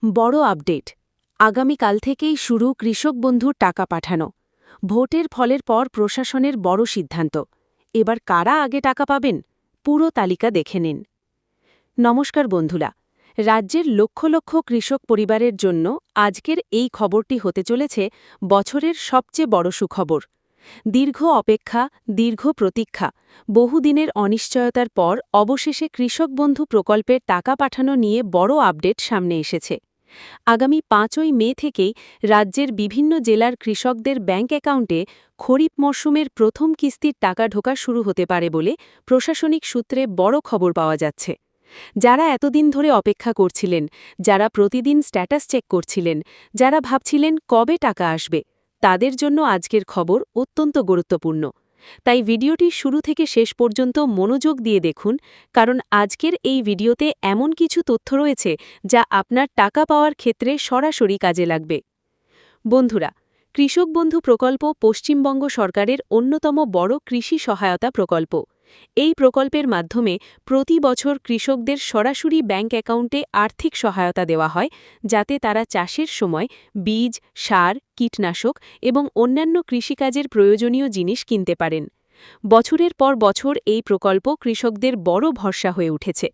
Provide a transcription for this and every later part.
বড় আপডেট। আগামীকাল থেকেই শুরু কৃষক বন্ধুর টাকা পাঠানো। ভোটের ফলের পর প্রশাসনের বড় সিদ্ধান্ত। এবার কারা আগে টাকা পাবেন? পুরো তালিকা দেখে নিন। নমস্কার বন্ধুরা। রাজ্যের লক্ষ লক্ষ কৃষক পরিবারের জন্য আজকের এই খবরটি হতে চলেছে বছরের সবচেয়ে বড় সুখবর। দীর্ঘ অপেক্ষা, দীর্ঘ প্রতীক্ষা, বহুদিনের অনিশ্চয়তার পর অবশেষে কৃষক বন্ধু প্রকল্পের টাকা পাঠানো নিয়ে বড় আপডেট সামনে এসেছে। আগামী ৫ই মে থেকেই রাজ্যের বিভিন্ন জেলার কৃষকদের ব্যাংক অ্যাকাউন্টে খরিফ মরশুমের প্রথম কিস্তির টাকা ঢোকা শুরু হতে পারে বলে প্রশাসনিক সূত্রে বড় খবর পাওয়া যাচ্ছে। যারা এতদিন ধরে অপেক্ষা করছিলেন, যারা প্রতিদিন স্ট্যাটাস চেক করছিলেন, যারা ভাবছিলেন কবে টাকা আসবে, তাদের জন্য আজকের খবর অত্যন্ত গুরুত্বপূর্ণ। তাই ভিডিওটি শুরু থেকে শেষ পর্যন্ত মনোযোগ দিয়ে দেখুন, কারণ আজকের এই ভিডিওতে এমন কিছু তথ্য রয়েছে যা আপনার টাকা পাওয়ার ক্ষেত্রে সরাসরি কাজে লাগবে। বন্ধুরা, কৃষক বন্ধু প্রকল্প পশ্চিমবঙ্গ সরকারের অন্যতম বড় কৃষি সহায়তা প্রকল্প। এই প্রকল্পের মাধ্যমে প্রতি বছর কৃষকদের সরাসরি ব্যাংক অ্যাকাউন্টে আর্থিক সহায়তা দেওয়া হয়, যাতে তারা চাষের সময় বীজ, সার, কীটনাশক এবং অন্যান্য কৃষিকাজের প্রয়োজনীয় জিনিস কিনতে পারেন। বছরের পর বছর এই প্রকল্প কৃষকদের বড় ভরসা হয়ে উঠেছে।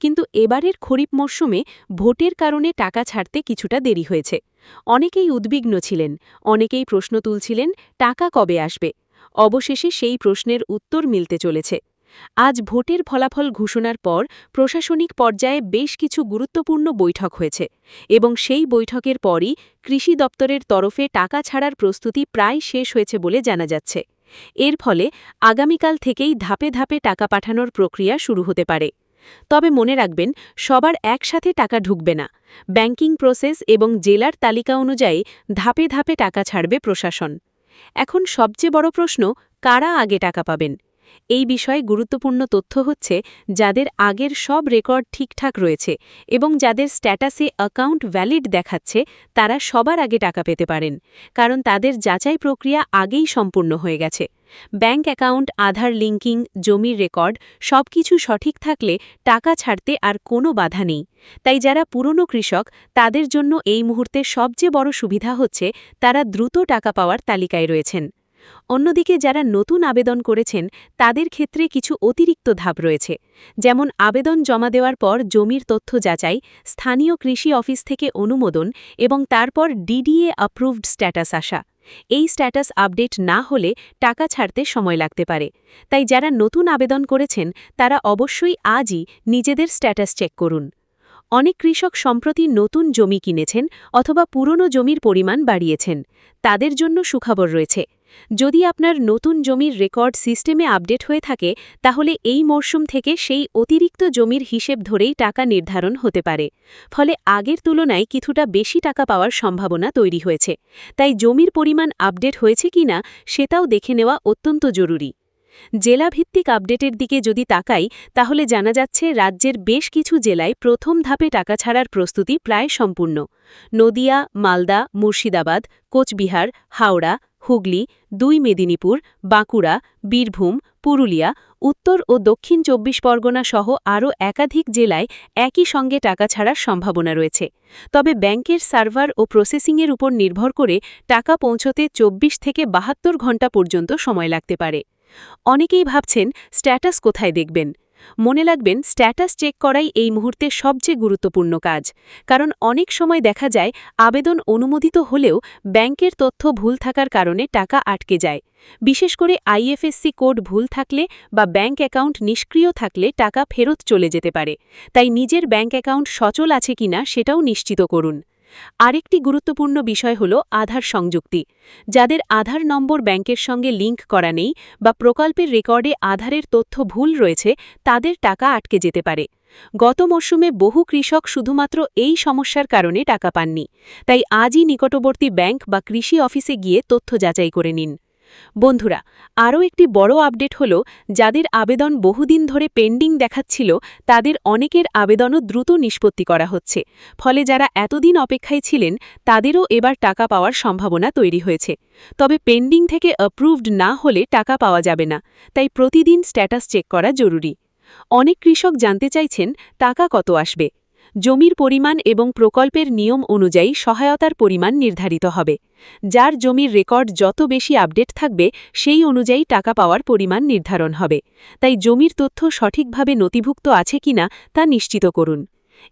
কিন্তু এবারের খরিফ মরশুমে ভোটের কারণে টাকা ছাড়তে কিছুটা দেরি হয়েছে। অনেকেই উদ্বিগ্ন ছিলেন, অনেকেই প্রশ্ন তুলছিলেন টাকা কবে আসবে। অবশেষে সেই প্রশ্নের উত্তর মিলতে চলেছে। আজ ভোটের ফলাফল ঘোষণার পর প্রশাসনিক পর্যায়ে বেশ কিছু গুরুত্বপূর্ণ বৈঠক হয়েছে এবং সেই বৈঠকের পরই কৃষি দপ্তরের তরফে টাকা ছাড়ার প্রস্তুতি প্রায় শেষ হয়েছে বলে জানা যাচ্ছে। এর ফলে আগামীকাল থেকেই ধাপে ধাপে টাকা পাঠানোর প্রক্রিয়া শুরু হতে পারে। তবে মনে রাখবেন, সবার একসাথে টাকা ঢুকবে না। ব্যাংকিং প্রসেস এবং জেলার তালিকা অনুযায়ী ধাপে ধাপে টাকা ছাড়বে প্রশাসন। এখন সবচেয়ে বড় প্রশ্ন, কারা আগে টাকা পাবেন? এই বিষয়ে গুরুত্বপূর্ণ তথ্য হচ্ছে, যাদের আগের সব রেকর্ড ঠিকঠাক রয়েছে এবং যাদের স্ট্যাটাসে অ্যাকাউন্ট ভ্যালিড দেখাচ্ছে, তারা সবার আগে টাকা পেতে পারেন, কারণ তাদের যাচাই প্রক্রিয়া আগেই সম্পূর্ণ হয়ে গেছে। ব্যাংক অ্যাকাউন্ট, আধার লিঙ্কিং, জমির রেকর্ড সবকিছু সঠিক থাকলে টাকা ছাড়তে আর কোনো বাধা নেই। তাই যারা পুরনো কৃষক, তাদের জন্য এই মুহূর্তে সবচেয়ে বড় সুবিধা হচ্ছে তারা দ্রুত টাকা পাওয়ার তালিকায় রয়েছেন। অন্যদিকে যারা নতুন আবেদন করেছেন, তাদের ক্ষেত্রে কিছু অতিরিক্ত ধাপ রয়েছে, যেমন আবেদন জমা দেওয়ার পর জমির তথ্য যাচাই, স্থানীয় কৃষি অফিস থেকে অনুমোদন এবং তারপর ডিডিএ অ্যাপ্রুভড স্ট্যাটাস আসা। এই স্ট্যাটাস আপডেট না হলে টাকা ছাড়তে সময় লাগতে পারে। তাই যারা নতুন আবেদন করেছেন, তারা অবশ্যই আজই নিজেদের স্ট্যাটাস চেক করুন। অনেক কৃষক সম্প্রতি নতুন জমি কিনেছেন অথবা পুরনো জমির পরিমাণ বাড়িয়েছেন। তাদের জন্য সুখবর রয়েছে। যদি আপনার নতুন জমির রেকর্ড সিস্টেমে আপডেট হয়ে থাকে, তাহলে এই মরশুম থেকে সেই অতিরিক্ত জমির হিসেব ধরেই টাকা নির্ধারণ হতে পারে। ফলে আগের তুলনায় কিছুটা বেশি টাকা পাওয়ার সম্ভাবনা তৈরি হয়েছে। তাই জমির পরিমাণ আপডেট হয়েছে কিনা সেটাও দেখে নেওয়া অত্যন্ত জরুরি। জেলাভিত্তিক আপডেটের দিকে যদি তাকাই, তাহলে জানা যাচ্ছে রাজ্যের বেশ কিছু জেলায় প্রথম ধাপে টাকা ছাড়ার প্রস্তুতি প্রায় সম্পূর্ণ। নদিয়া, মালদা, মুর্শিদাবাদ, কোচবিহার, হাওড়া, হুগলি, ২ মেদিনীপুর, বাঁকুড়া, বীরভূম, পুরুলিয়া, উত্তর ও দক্ষিণ ২৪ পরগনা সহ আরও একাধিক জেলায় একই সঙ্গে টাকা ছাড়ার সম্ভাবনা রয়েছে। তবে ব্যাংকের সার্ভার ও প্রসেসিংয়ের উপর নির্ভর করে টাকা পৌঁছতে ২৪ থেকে ৭২ ঘণ্টা পর্যন্ত সময় লাগতে পারে। অনেকেই ভাবছেন স্ট্যাটাস কোথায় দেখবেন। মনে রাখবেন, স্ট্যাটাস চেক করাই এই মুহূর্তে সবচেয়ে গুরুত্বপূর্ণ কাজ, কারণ অনেক সময় দেখা যায় আবেদন অনুমোদিত হলেও ব্যাংকের তথ্য ভুল থাকার কারণে টাকা আটকে যায়। বিশেষ করে আইএফএসসি কোড ভুল থাকলে বা ব্যাংক অ্যাকাউন্ট নিষ্ক্রিয় থাকলে টাকা ফেরত চলে যেতে পারে। তাই নিজের ব্যাংক অ্যাকাউন্ট সচল আছে কিনা সেটাও নিশ্চিত করুন। আরেকটি গুরুত্বপূর্ণ বিষয় হল আধার সংযুক্তি। যাদের আধার নম্বর ব্যাংকের সঙ্গে লিঙ্ক করা নেই বা প্রকল্পের রেকর্ডে আধারের তথ্য ভুল রয়েছে, তাদের টাকা আটকে যেতে পারে। গত মরশুমে বহু কৃষক শুধুমাত্র এই সমস্যার কারণে টাকা পাননি। তাই আজই নিকটবর্তী ব্যাংক বা কৃষি অফিসে গিয়ে তথ্য যাচাই করে নিন। বন্ধুরা, আরও একটি বড় আপডেট হল, যাদের আবেদন বহুদিন ধরে পেন্ডিং দেখাচ্ছিল, তাদের অনেকের আবেদনও দ্রুত নিষ্পত্তি করা হচ্ছে। ফলে যারা এতদিন অপেক্ষায় ছিলেন, তাদেরও এবার টাকা পাওয়ার সম্ভাবনা তৈরি হয়েছে। তবে পেন্ডিং থেকে অ্যাপ্রুভড না হলে টাকা পাওয়া যাবে না। তাই প্রতিদিন স্ট্যাটাস চেক করা জরুরি। অনেক কৃষক জানতে চাইছেন টাকা কত আসবে। জমির পরিমাণ এবং প্রকল্পের নিয়ম অনুযায়ী সহায়তার পরিমাণ নির্ধারিত হবে। যার জমির রেকর্ড যত বেশি আপডেট থাকবে সেই অনুযায়ী টাকা পাওয়ার পরিমাণ নির্ধারণ হবে। তাই জমির তথ্য সঠিকভাবে নথিভুক্ত আছে কিনা তা নিশ্চিত করুন।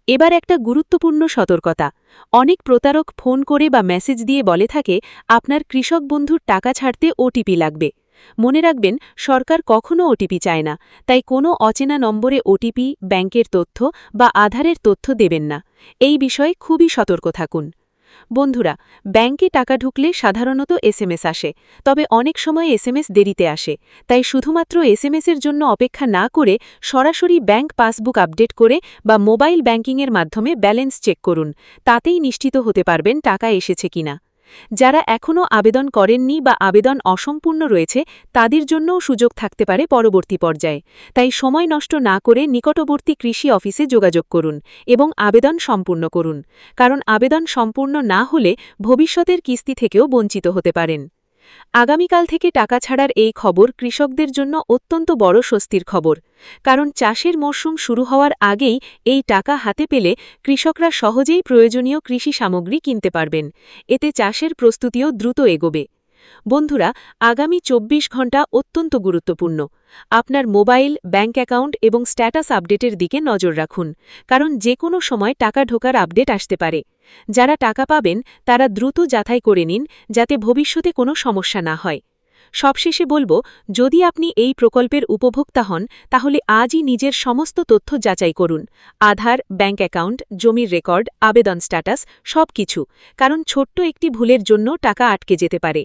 এবার একটা গুরুত্বপূর্ণ সতর্কতা। অনেক প্রতারক ফোন করে বা মেসেজ দিয়ে বলে থাকে আপনার কৃষক বন্ধুর টাকা ছাড়তে ওটিপি লাগবে। মনে রাখবেন, সরকার কখনো ওটিপি চায় না, তাই কোনো অচেনা নম্বরে ওটিপি, ব্যাংকের তথ্য বা আধারের তথ্য দেবেন না। এই বিষয়ে খুবই সতর্ক থাকুন। বন্ধুরা, ব্যাংকে টাকা ঢুকলে সাধারণত এসএমএস আসে, তবে অনেক সময় এসএমএস দেরিতে আসে। তাই শুধুমাত্র এসএমএসের জন্য অপেক্ষা না করে সরাসরি ব্যাংক পাসবুক আপডেট করে বা মোবাইল ব্যাংকিংয়ের মাধ্যমে ব্যালেন্স চেক করুন। তাতেই নিশ্চিত হতে পারবেন টাকা এসেছে কিনা। যারা এখনও আবেদন করেননি বা আবেদন অসম্পূর্ণ রয়েছে তাদের জন্যও সুযোগ থাকতে পারে পরবর্তী পর্যায়ে। তাই সময় নষ্ট না করে নিকটবর্তী কৃষি অফিসে যোগাযোগ করুন এবং আবেদন সম্পূর্ণ করুন, কারণ আবেদন সম্পূর্ণ না হলে ভবিষ্যতের কিস্তি থেকেও বঞ্চিত হতে পারেন। আগামীকাল থেকে টাকা ছাড়ার এই খবর কৃষকদের জন্য অত্যন্ত বড় স্বস্তির খবর, কারণ চাষের মরশুম শুরু হওয়ার আগেই এই টাকা হাতে পেলে কৃষকরা সহজেই প্রয়োজনীয় কৃষি সামগ্রী কিনতে পারবেন। এতে চাষের প্রস্তুতিও দ্রুত এগোবে। বন্ধুরা, আগামী ২৪ ঘণ্টা অত্যন্ত গুরুত্বপূর্ণ। আপনার মোবাইল, ব্যাংক অ্যাকাউন্ট এবং স্ট্যাটাস আপডেটের দিকে নজর রাখুন, কারণ যে কোনো সময় টাকা ঢোকার আপডেট আসতে পারে। যারা টাকা পাবেন তারা দ্রুত যাচাই করে নিন, যাতে ভবিষ্যতে কোনো সমস্যা না হয়। সবশেষে বলবো, যদি আপনি এই প্রকল্পের উপভোক্তা হন তাহলে আজই নিজের সমস্ত তথ্য যাচাই করুন। আধার, ব্যাংক অ্যাকাউন্ট, জমির রেকর্ড, আবেদন স্ট্যাটাস সবকিছু, কারণ ছোট্ট একটি ভুলের জন্য টাকা আটকে যেতে পারে।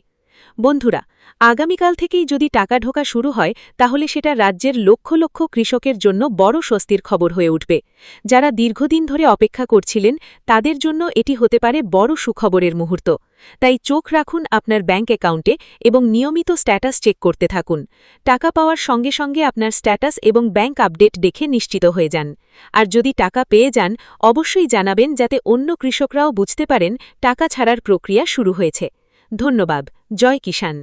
বন্ধুরা, আগামীকাল থেকেই যদি টাকা ঢোকা শুরু হয় তাহলে সেটা রাজ্যের লক্ষ লক্ষ কৃষকের জন্য বড় স্বস্তির খবর হয়ে উঠবে। যারা দীর্ঘদিন ধরে অপেক্ষা করছিলেন তাদের জন্য এটি হতে পারে বড় সুখবরের মুহূর্ত। তাই চোখ রাখুন আপনার ব্যাংক অ্যাকাউন্টে এবং নিয়মিত স্ট্যাটাস চেক করতে থাকুন। টাকা পাওয়ার সঙ্গে সঙ্গে আপনার স্ট্যাটাস এবং ব্যাংক আপডেট দেখে নিশ্চিত হয়ে যান। আর যদি টাকা পেয়ে যান, অবশ্যই জানাবেন, যাতে অন্য কৃষকরাও বুঝতে পারেন টাকা ছাড়ার প্রক্রিয়া শুরু হয়েছে। ধন্যবাদ। জয় কিষাণ।